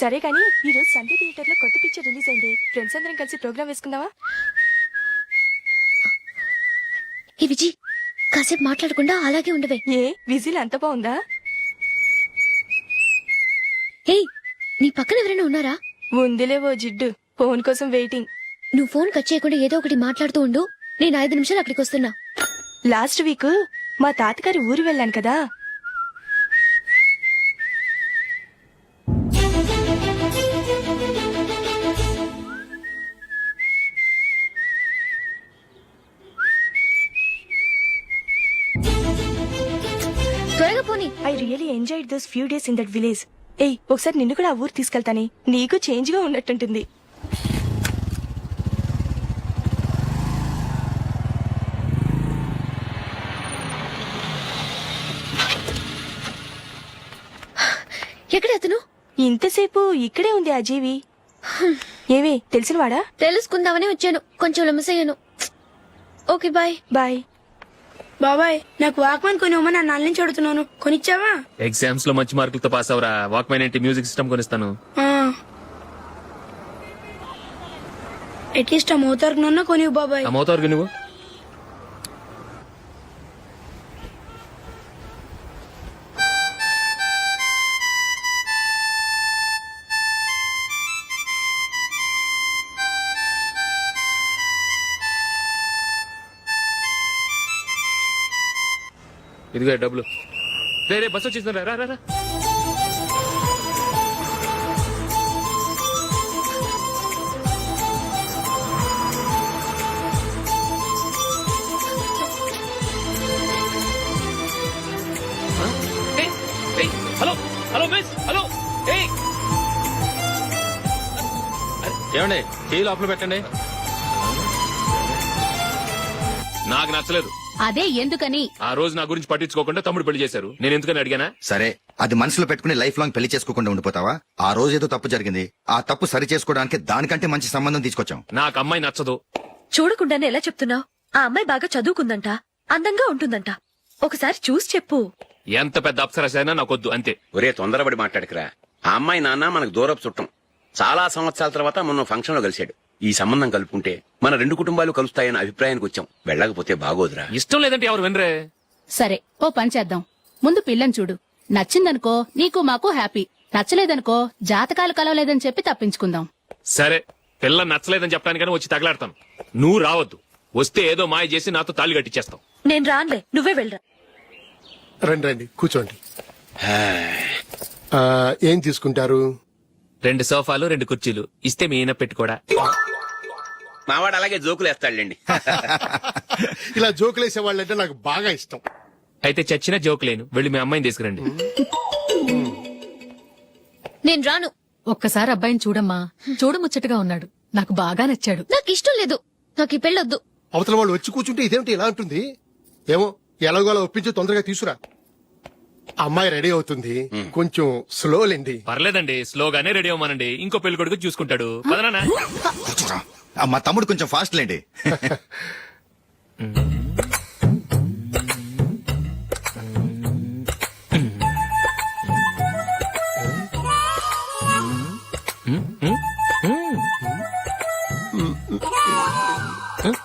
సరే కానీ ఈ రోజు సండే థియేటర్ లో కొత్త పిక్చర్ రిలీజ్ అయింది. ఫ్రెండ్స్ అందరం కలిసి ప్రోగ్రామ్ వేసుకుందామా? ఏ విజి, కాసేపు మాట్లాడకుండా అలాగే ఉండవే. ఏ విజిల్ అంత బాగుందా? ఏయ్, నీ పక్కన ఎవరైనా ఉన్నారా? ఉందిలే ఓ జిడ్డు, ఫోన్ కోసం వెయిటింగ్. నువ్వు ఫోన్ కట్ చేయకుండా ఏదో ఒకటి మాట్లాడుతూ ఉండు. నేను 5 నిమిషాలు అక్కడికి వస్తున్నా. లాస్ట్ వీక్ మా తాతగారి ఊరు వెళ్ళాను కదా. త్వరగా పోనీ. I really enjoyed those few days in that village. ఏయ్, ఒకసారి నిన్ను కూడా ఆ ఊరు తీసుకెళ్తానే, నీకు చేంజ్ గా ఉన్నట్టుంటుంది. ఎక్కడ అతను? ఇంతసేపు ఇక్కడే ఉంది ఆ జీవి. ఏవే తెలిసినవాడా? తెలుసుకుందామని వచ్చాను, కొంచెం లెమసయ్యాను. Okay bye. బాయ్. బాబాయ్, నాకు వాక్మన్ కొనివ్వమని నా నాన్న నుంచి అడుగుతున్నాను, కొనిచ్చావా? ఎగ్జామ్స్ లో మంచి మార్కులతో పాస్ అవరా. వాక్మెన్ ఏంటి, మ్యూజిక్ సిస్టమ్ కొనిస్తాను. అట్లీస్ట్ ఆ మోతార్కు కొనివ్వు బాబాయ్. ఆ మోతారు నువ్వు ఇదిగో డబ్బులు. రే బస్ వచ్చేసింది, రా రా రా. Hello hello miss, hello. ఏమండి, టీ లోపల పెట్టండి. నాకు నచ్చలేదు. అదే ఎందుకని? ఆ రోజు నా గురించి పట్టించుకోకుండా తమ్ముడు పెళ్లి చేశారు. నేను ఎందుకని అడిగానా? సరే, అది మనసులో పెట్టుకుని లైఫ్ లాంగ్ పెళ్లి చేసుకోకుండా ఉండిపోతావా? ఆ రోజు ఏదో తప్పు జరిగింది, ఆ తప్పు సరి చేసుకోవడానికి దానికంటే మంచి సంబంధం తీసుకొచ్చాం. నాకు అమ్మాయి నచ్చదు. చూడకుండానే ఎలా చెప్తున్నావు? ఆ అమ్మాయి బాగా చదువుకుందంట, అందంగా ఉంటుందంట. ఒకసారి చూసి చెప్పు. ఎంత పెద్ద అప్సరసైనా నాకొద్దు, అంతే. ఒరే, తొందరపడి మాట్లాడకురా. ఆ అమ్మాయి నాన్న మనకు దూరపు చుట్టం. చాలా సంవత్సరాల తర్వాత మొన్న ఫంక్షన్ లో కలిశాడు. ఈ సంబంధం కలుపుకుంటే మన 2 కుటుంబాలు కలుస్తాయన్న అభిప్రాయానికి వచ్చాం. వెళ్ళకపోతే బాగోదురా. ఇష్టం లేదంటే ఎవరు వినరే. సరే, ఓ పని చేద్దాం. ముందు పిల్లని చూడు. నచ్చిందనుకో నీకు మాకు హ్యాపీ. నచ్చలేదనుకో జాతకాలు కలవలేదని చెప్పి తప్పించుకుందాం. సరే, పిల్ల నచ్చలేదని చెప్పడానికని వచ్చి తగలాడతాను. నువ్వు రావద్దు. వస్తే ఏదో మాయ చేసి నాతో తాళి కట్టించేస్తావు. నేను రానులే, నువ్వే వెళ్ళరా. రండి రండి, కూర్చోండి. ఏం తీసుకుంటారు? 2 సోఫాలు 2 కుర్చీలు ఇస్తే మీ ఈయన పెట్టుకోడా. మావాడు అలాగే జోకులు వేస్తాడులేండి. ఇలా జోకులేసే వాళ్ళంటే నాకు బాగా ఇష్టం. అయితే చచ్చిన జోకులేను. వెళ్ళి మీ అమ్మాయిని తీసుకురండి. నేను రాను. ఒక్కసారి అబ్బాయిని చూడమ్మా, చూడముచ్చటగా ఉన్నాడు. నాకు బాగా నచ్చాడు. నాకు ఇష్టం లేదు, నాకు ఈ పెళ్ళొద్దు. అవతల వాళ్ళు వచ్చి కూర్చుంటే ఇదేమిటి ఇలా ఉంటుంది? ఏమో, ఎలాగోలా ఒప్పించి తొందరగా తీసురా. అమ్మాయి రెడీ అవుతుంది, కొంచెం స్లో లేండి. పర్లేదండి, స్లోగానే రెడీ అవ్వమానండి. ఇంకో పెళ్లి కొడుకు చూసుకుంటాడు. పదనా. కూర్చోరా. మా తమ్ముడు కొంచెం ఫాస్ట్ లేండి.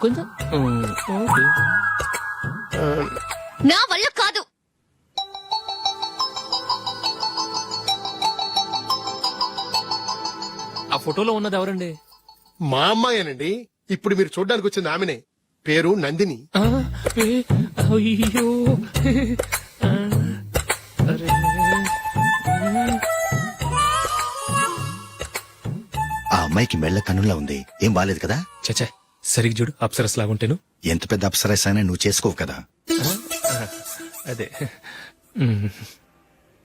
కొంచెం నా వల్ల కాదు. ఆ ఫోటోలో ఉన్నది ఎవరండి? మా అమ్మాయేనండి. ఇప్పుడు మీరు చూడ్డానికి వచ్చింది ఆమెనే. పేరు నందిని. అయ్యో, ఆ అమ్మాయికి మెళ్ళ కన్నులా ఉంది, ఏం బాలేదు కదా? చచ్చా, సరిగ్గా చూడు, అప్సరస్ లాగుంటేను. ఎంత పెద్ద అప్సరస్ అయినా నువ్వు చేసుకోవు కదా. అదే.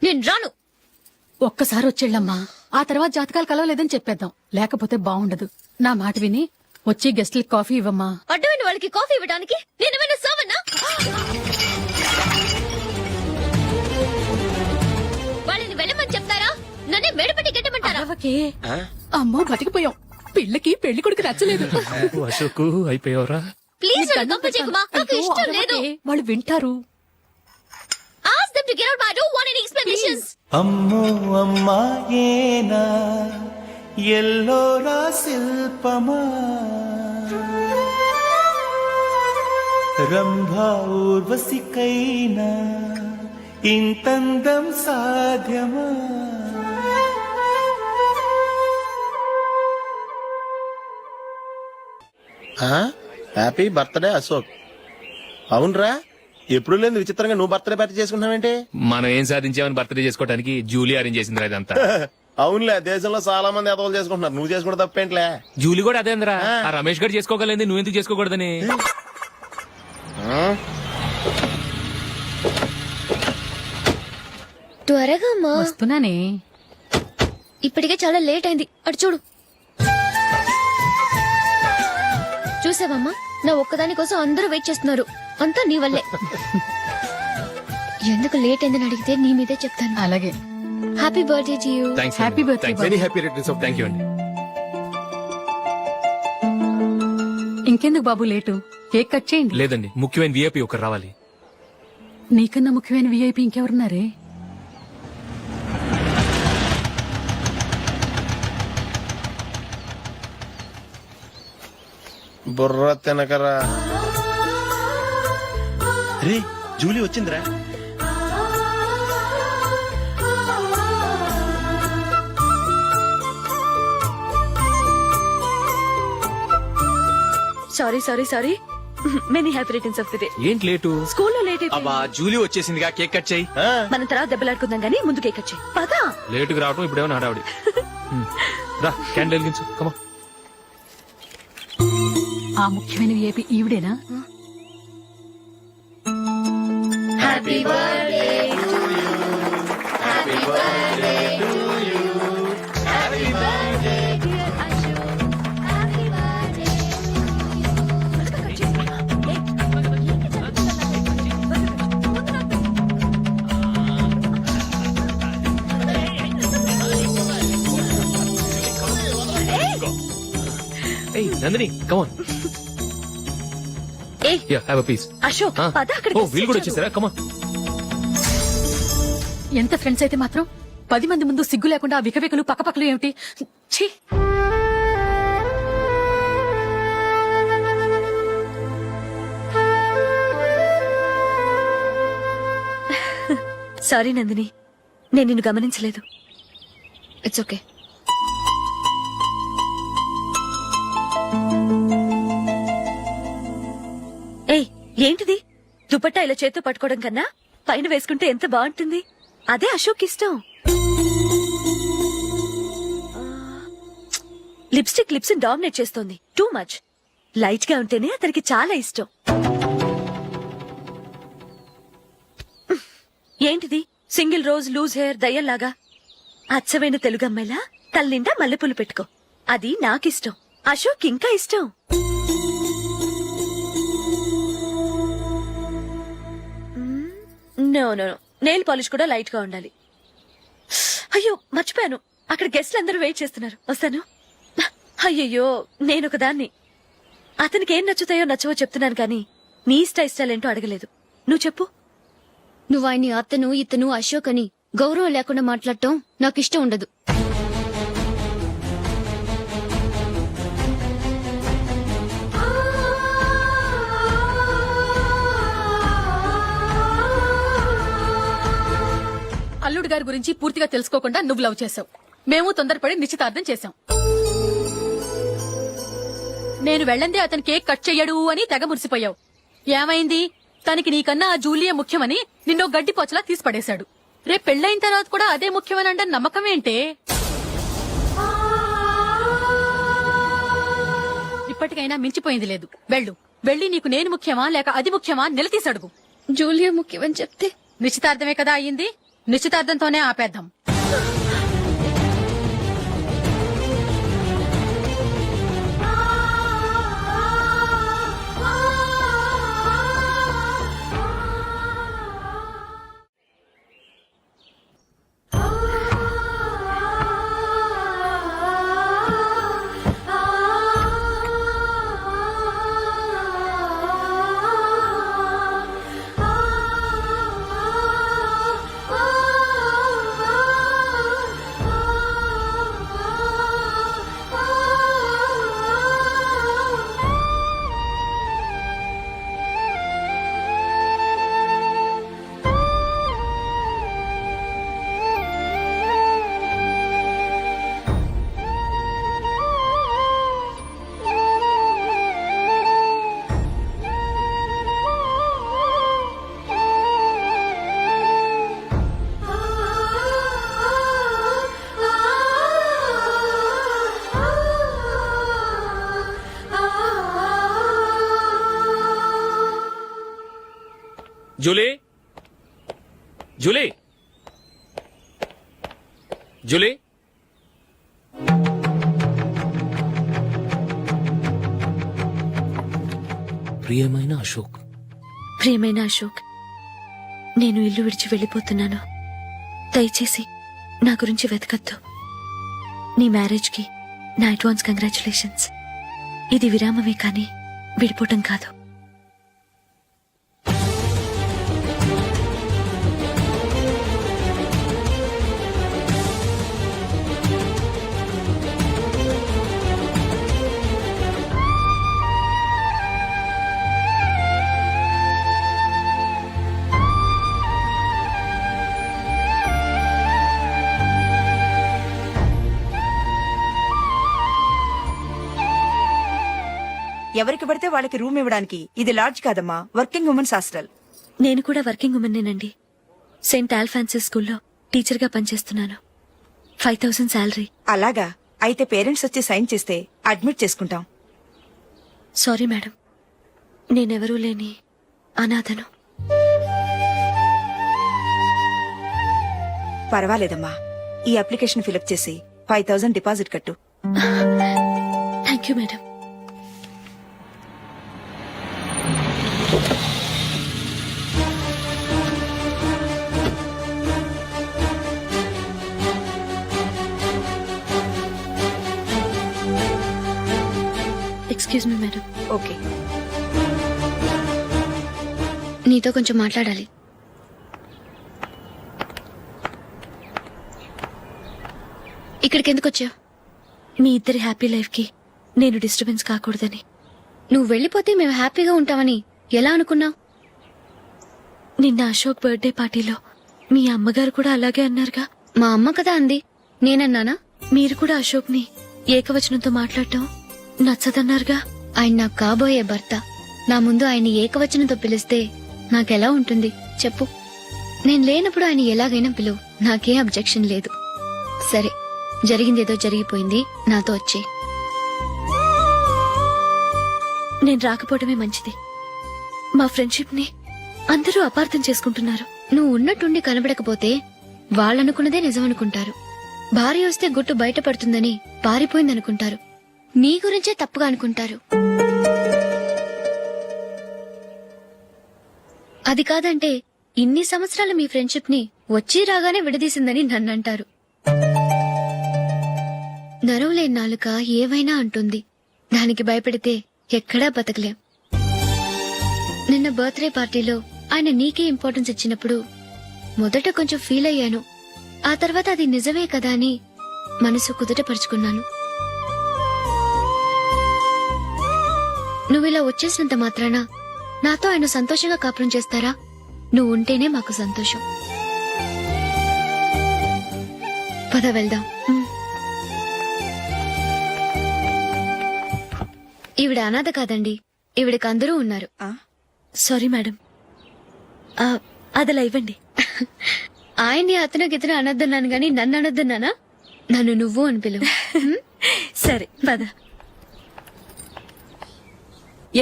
నేను రాను. ఒక్కసారి వచ్చేళ్ళమ్మా, ఆ తర్వాత జాతకాలు కలవలేదని చెప్పేద్దాం. లేకపోతే బాగుండదు. నా మాట విని వచ్చి గెస్ట్లకి కాఫీ ఇవ్వమ్మా. అడ్డమైన వాళ్ళకి కాఫీ ఇవ్వడానికి నేనేమైనా సోమన్నా? వాళ్ళని వెళ్ళమని చెప్తారా, నన్నే మేడపట్టి గెట్టమంటారా? అమ్మో, బతికిపోయాం. పిల్లకి పెళ్లి కొడుకు నచ్చలేదు. అశోక్ అయిపోయావరా. ప్లీజ్ నాకు ఇష్టం లేదు. వాళ్ళు వింటారు. Ask them to get out. I don't want any congratulations. అమ్మో అమ్మాయేనా ఎల్లోరా శిల్పమా రంభా ఊర్వశికైనా ఇంతందం సాధ్యమా. Happy birthday Ashok. అవునరా, ఎప్పుడు లేదు విచిత్రంగా నువ్వు బర్త్డే పార్టీ చేసుకుంటున్నావేంటి? మనం ఏం సాధించామని బర్త్డే చేసుకోవడానికి జూలీ అరేంజ్ చేసిందిరా ఇదంతా. అవునులే, దేశంలో చాలా మంది ఎదవలు చేసుకుంటున్నారు, నువ్వు చేసుకోవడం తప్పేంట్లే. జూలీ కూడా అదేంద్రా, ఆ రమేష్ గారు చేసుకోగలేదు, నువ్వు ఎందుకు చేసుకోకూడదని. త్వరగా అమ్మా, వస్తున్నానే. ఇప్పటికే చాలా లేట్ అయింది. అటు చూడు. చూసావమ్మా, నా ఒక్కదాని కోసం అందరూ వెయిట్ చేస్తున్నారు. అంతా నీ వల్లే. ఎందుకు లేట్ అయిందని అడిగితే నీ మీదే చెప్తాను. అలాగే. Happy birthday to you. Thanks. Happy birthday. Very happy returns of thank you అండి. ఇంకెందుకు బాబు లేటు, కేక్ కట్ చేయండి. లేదండి, ముఖ్యమైన విఐపి ఒకరు రావాలి. నీకన్నా ముఖ్యమైన విఐపి ఇంకెవరున్నారే? బుర్ర తినకరా. రే, జూలీ వచ్చిందిరా. Sorry many happy returns of the day. ఏంటి లేటు? స్కూల్లో లేట్ అయిపోయింది. అబ్బా జూలీ వచ్చేసిందిగా, కేక్ కట్ చేయి. మనం తర్వాత దెబ్బలాడుకుందాం గానీ ముందు కేక్ వచ్చాయి. పదా లేటుగా రావటం ఇప్పుడేమో హడావిడి. రా, క్యాండిల్ వెలిగించు. కమా. ఆ ముఖ్యమైన విఐపి ఈవిడేనా? Happy birthday to you. Happy birthday to you. Happy birthday dear Ashok. Happy birthday. ఏయ్ నందిని, కమాన్. ఏయ్ హ్యావ్ ఎ పీస్. అశోక్ పద అక్కడికి. ఓ వీళ్ళు కూడా వచ్చేసారా? కమాన్. ఎంత ఫ్రెండ్స్ అయితే మాత్రం 10 మంది ముందు సిగ్గు లేకుండా ఆ వికవికలు పక్కపక్కలు ఏమిటి? ఛీ! సారీ నందిని, నేను నిన్ను గమనించలేదు. It's okay. ఏయ్ ఏంటిది? దుపట్టా ఇలా చేత్తో పట్టుకోవడం కన్నా పైన వేసుకుంటే ఎంత బాగుంటుంది. అదే అశోక్ ఇష్టం. లిప్స్టిక్ లిప్స్ డామినేట్ చేస్తోంది. Too much. లైట్ గా ఉంటేనే అతనికి చాలా ఇష్టం. ఏంటిది? సింగిల్ రోజ్ లూజ్ హెయిర్ దయ్యంలాగా. అచ్చమైన తెలుగు అమ్మాయిలా తల్లిండా మల్లెపూలు పెట్టుకో. అది నాకిష్టం. అశోక్ ఇంకా ఇష్టం. నో నో నెయిల్ పాలిష్ కూడా లైట్ గా ఉండాలి. అయ్యో మర్చిపోయాను, అక్కడ గెస్ట్లు అందరూ వెయిట్ చేస్తున్నారు. వస్తాను. అయ్యయ్యో నేనొక దాన్ని. అతనికి ఏం నచ్చుతాయో నచ్చవో చెప్తున్నాను కానీ నీ ఇష్టాలేంటో అడగలేదు. నువ్వు చెప్పు. నువ్వు ఆయన్ని అతను ఇతను అశోక్ అని గౌరవం లేకుండా మాట్లాడటం నాకు ఇష్టం ఉండదు. అల్లుడు గారి గురించి పూర్తిగా తెలుసుకోకుండా నువ్వు లవ్ చేసావు. మేము తొందరపడి నిశ్చితార్థం చేశాం. నేను వెళ్ళందే అతను కేక్ కట్ చెయ్యడు అని తెగ మురిసిపోయావు. ఏమైంది? తనకి నీకన్నా ఆ జూలియే ముఖ్యమని నిన్నో గడ్డి పోచలా తీసి పడేశాడు. రేపు పెళ్ళైన తర్వాత కూడా అదే ముఖ్యమని అంటే నమ్మకం ఏంటే? ఇప్పటికైనా మించిపోయింది లేదు. వెళ్ళి నీకు నేను ముఖ్యమా లేక అది ముఖ్యమా నిలదీసి అడుగు. జూలియా ముఖ్యమని చెప్తే నిశ్చితార్థమే కదా అయ్యింది. నిశ్చితార్థంతోనే ఆపేద్దాం. జూలీ జూలీ ప్రియమైన అశోక్, ప్రియమైన అశోక్, నేను ఇల్లు విడిచి వెళ్ళిపోతున్నాను. దయచేసి నా గురించి వెతకద్దు. నీ మ్యారేజ్కి నా అడ్వాన్స్ కంగ్రాచులేషన్స్. ఇది విరామమే కానీ విడిపోవటం కాదు. ఎవరికి పడితే వాళ్ళకి రూమ్ ఇవ్వడానికి ఇది లాడ్జ్ కాదమ్మా, వర్కింగ్ ఉమెన్స్ హాస్టల్. నేను కూడా వర్కింగ్ ఉమెన్నేనండి. సెయింట్ ఆల్ఫాన్సిస్ స్కూల్లో టీచర్గా పనిచేస్తున్నాను. 5,000 శాలరీ. అలాగా, అయితే పేరెంట్స్ వచ్చి సైన్ చేస్తే అడ్మిట్ చేసుకుంటాం. సారీ మేడం, నేనెవరూ లేని అనాథను. పర్వాలేదమ్మా, ఈ అప్లికేషన్ ఫిలప్ చేసి 5,000 డిపాజిట్ కట్టు. Thank you madam. Excuse me madam. Okay. నీతో కొంచెం మాట్లాడాలి. ఇక్కడికి ఎందుకు వచ్చావు? మీ ఇద్దరి హ్యాపీ లైఫ్కి నేను డిస్టర్బెన్స్ కాకూడదని. నువ్వు వెళ్ళిపోతే మేము హ్యాపీగా ఉంటామని ఎలా అనుకున్నావు? నిన్న అశోక్ బర్త్డే పార్టీలో మీ అమ్మగారు కూడా అలాగే అన్నారుగా. మా అమ్మ కదా అంది, నేనన్నానా? మీరు కూడా అశోక్ని ఏకవచనంతో మాట్లాడటం నచ్చదన్నారుగా. ఆయన నాకు కాబోయే భర్త. నా ముందు ఆయన్ని ఏకవచనంతో పిలిస్తే నాకెలా ఉంటుంది చెప్పు? నేను లేనప్పుడు ఆయన ఎలాగైనా పిలువు, నాకే అబ్జెక్షన్ లేదు. సరే, జరిగిందేదో జరిగిపోయింది, నాతో వచ్చే. నేను రాకపోవడమే మంచిది. మా ఫ్రెండ్షిప్ ని అందరూ అపార్థం చేసుకుంటున్నారు. నువ్వు ఉన్నట్టుండి కనబడకపోతే వాళ్ళనుకున్నదే నిజమనుకుంటారు. భార్య వస్తే గుట్టు బయటపడుతుందని పారిపోయిందనుకుంటారు. నీ గురించే తప్పుగా అనుకుంటారు. అది కాదంటే ఇన్ని సంవత్సరాలు మీ ఫ్రెండ్షిప్ ని వచ్చి రాగానే విడదీసిందని నన్నంటారు. నరవలేని నాలుక ఏవైనా అంటుంది. దానికి భయపడితే ఎక్కడా బతకలేం. నిన్న బర్త్డే పార్టీలో ఆయన నీకే ఇంపార్టెన్స్ ఇచ్చినప్పుడు మొదట కొంచెం ఫీల్ అయ్యాను. ఆ తర్వాత అది నిజమే కదా అని మనసు కుదుటపరుచుకున్నాను. నువ్విలా వచ్చేసినంత మాత్రాన నాతో ఆయన సంతోషంగా కాపురం చేస్తారా? నువ్వు ఉంటేనే మాకు సంతోషం. పద వెళ్దాం. ఈవిడ అనాథ కాదండి, ఈవిడకి అందరూ ఉన్నారు. సారీ మేడం, అదలా ఇవ్వండి. ఆయన్ని అతను గితను అనొద్దన్నాను గాని నన్ను అనొద్దన్నానా? నన్ను నువ్వు అని పిలువు. సరే పద.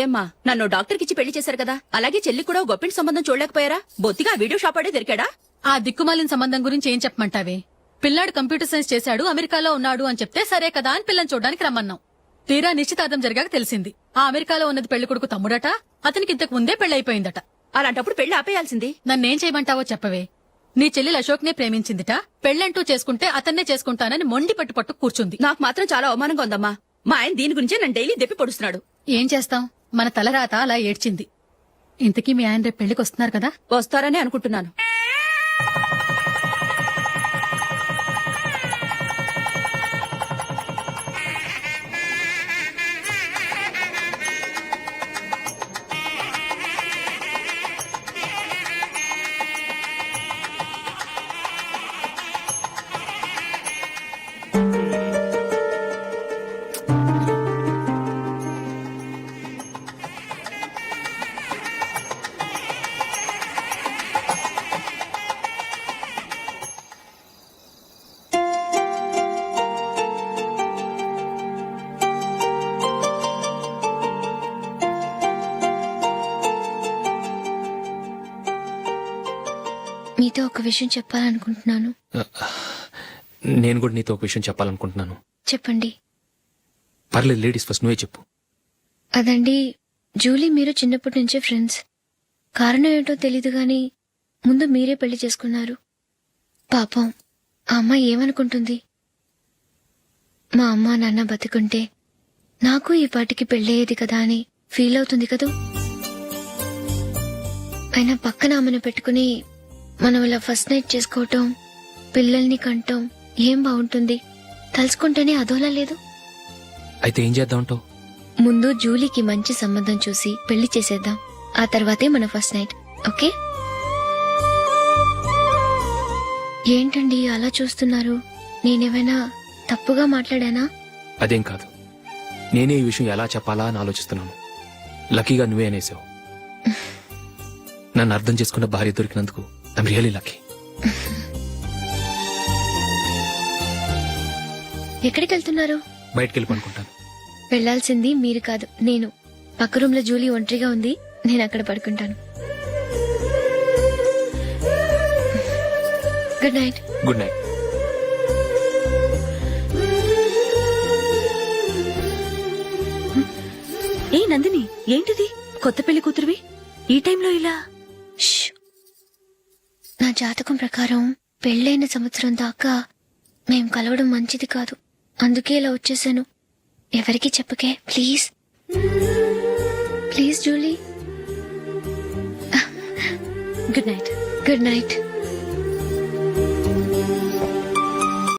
ఏమ్మా, నన్ను డాక్టర్కి ఇచ్చి పెళ్లి చేశారు కదా, అలాగే చెల్లి కూడా గొప్పింటి సంబంధం చూడలేకపోయారా? బొత్తిగా వీడియో షాప్ ఆడే దొరికాడా? ఆ దిక్కుమాలిన సంబంధం గురించి ఏం చెప్పమంటావే? పిల్లాడు కంప్యూటర్ సైన్స్ చేశాడు, అమెరికాలో ఉన్నాడు అని చెప్తే సరే కదా అని పిల్లని చూడడానికి రమ్మన్నాం. తీరా నిశ్చితార్థం జరిగాక తెలిసింది ఆ అమెరికాలో ఉన్నది పెళ్లి కొడుకు తమ్ముడట, అతనికి ఇంతకు ముందే పెళ్లయిపోయిందట. అలాంటప్పుడు పెళ్లి ఆపేయాల్సింది. నన్నేం చేయమంటావో చెప్పవే. నీ చెల్లెలు అశోక్ నే ప్రేమించిందిట, పెళ్లంటూ చేసుకుంటే అతన్నే చేసుకుంటానని మొండి పట్టు కూర్చుంది. నాకు మాత్రం చాలా అవమానంగా ఉందమ్మా. మా ఆయన దీని గురించే నన్ను డైలీ దెప్పి పొడుస్తున్నాడు. ఏం చేస్తాం, మన తలరాత అలా ఏడ్చింది. ఇంతకీ మీ ఆయన రేపు పెళ్లికి వస్తున్నారు కదా? వస్తారని అనుకుంటున్నాను. మీతో ఒక విషయం చెప్పాలనుకుంటున్నాను. నేను కూడా నీతో ఒక విషయం చెప్పాలనుకుంటున్నాను. చెప్పండి. పర్లేదు, లేడీస్ ఫస్ట్, నువ్వే చెప్పు. అదండి, జూలీ మీరు చిన్నప్పటి నుంచే ఫ్రెండ్స్. కారణం ఏంటో తెలీదు గాని ముందు మీరే పెళ్లి చేసుకున్నారు. పాపం ఆ అమ్మాయి ఏమనుకుంటుంది? మా అమ్మ నాన్న బతికుంటే నాకు ఈ పాటికి పెళ్ళయ్యేది కదా అని ఫీల్ అవుతుంది కదూ. అయినా పక్కన ఆమెను పెట్టుకుని మనం ఇలా ఫస్ట్ నైట్ చేసుకోవటం, పిల్లల్ని కంటం ఏం బాగుంటుంది? తలుచుకుంటేనే అదోలా లేదు. అయితే ఏం చేద్దామంటావు? ముందు జూలీకి మంచి సంబంధం చూసి పెళ్లి చేసేద్దాం. ఆ తర్వాతే మన ఫస్ట్ నైట్. ఓకే? ఏంటండి అలా చూస్తున్నారు? నేనేమైనా తప్పుగా మాట్లాడానా? అదేం కాదు, నేనే ఈ విషయం ఎలా చెప్పాలా అని ఆలోచిస్తున్నాను. లక్కీగా నువ్వే అనేసావు. నన్ను అర్థం చేసుకున్న భార్య దొరికినందుకు ఐమ్ రియలీ లక్కీ. ఎక్కడికి వెళ్తున్నారు? బయటికి వెళ్ళి పడుకుంటాను. వెళ్లాల్సింది మీరు కాదు, నేను. పక్క రూమ్ లో జూలీ ఒంటరిగా ఉంది, నేను అక్కడ పడుకుంటాను. Good night. Good night. ఏ నందిని, ఏంటిది? కొత్త పెళ్లి కూతురువి ఈ టైంలో ఇలా? ష్. నా జాతకం ప్రకారం పెళ్ళైన సంవత్సరం దాకా మేం కలవడం మంచిది కాదు. అందుకే ఇలా వచ్చేసాను. ఎవరికి చెప్పకే please. Please Julie. Good night. Good night.